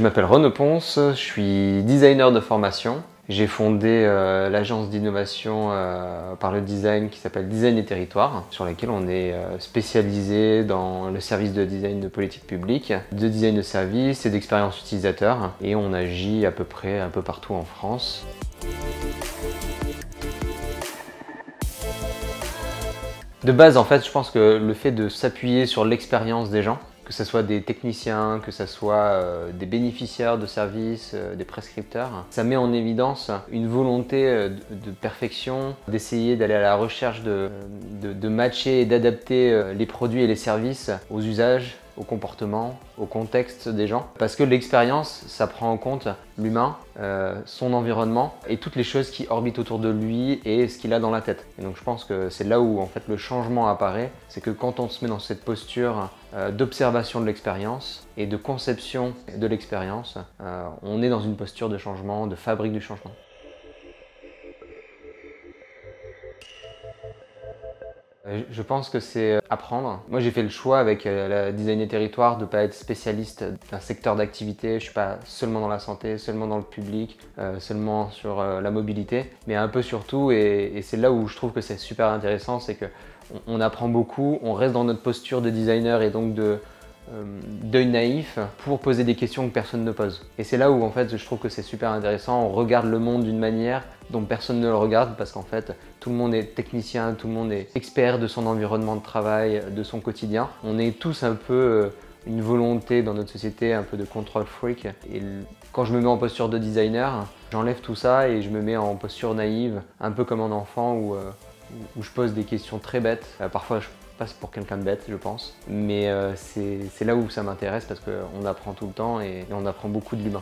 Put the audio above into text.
Je m'appelle Renaud Ponce, je suis designer de formation. J'ai fondé l'agence d'innovation par le design qui s'appelle Design et Territoires, sur laquelle on est spécialisé dans le service de design de politique publique, de design de service et d'expérience utilisateur. Et on agit à peu près un peu partout en France. De base, en fait, je pense que le fait de s'appuyer sur l'expérience des gens, que ce soit des techniciens, que ce soit des bénéficiaires de services, des prescripteurs, ça met en évidence une volonté de perfection, d'essayer d'aller à la recherche de matcher et d'adapter les produits et les services aux usages, au comportement, au contexte des gens. Parce que l'expérience, ça prend en compte l'humain, son environnement et toutes les choses qui orbitent autour de lui et ce qu'il a dans la tête. Et donc je pense que c'est là où en fait le changement apparaît, c'est que quand on se met dans cette posture d'observation de l'expérience et de conception de l'expérience, on est dans une posture de changement, de fabrique du changement. Je pense que c'est apprendre. Moi j'ai fait le choix avec la Design et Territoires de ne pas être spécialiste d'un secteur d'activité. Je ne suis pas seulement dans la santé, seulement dans le public, seulement sur la mobilité, mais un peu sur tout et c'est là où je trouve que c'est super intéressant, c'est qu'on apprend beaucoup, on reste dans notre posture de designer et donc d'œil naïf pour poser des questions que personne ne pose. Et c'est là où en fait je trouve que c'est super intéressant, on regarde le monde d'une manière dont personne ne le regarde parce qu'en fait tout le monde est technicien, tout le monde est expert de son environnement de travail, de son quotidien. On est tous un peu une volonté dans notre société, un peu de control freak. Et quand je me mets en posture de designer, j'enlève tout ça et je me mets en posture naïve, un peu comme un enfant où je pose des questions très bêtes. Parfois je passe pour quelqu'un de bête, je pense. Mais c'est là où ça m'intéresse parce qu'on apprend tout le temps et on apprend beaucoup de l'humain.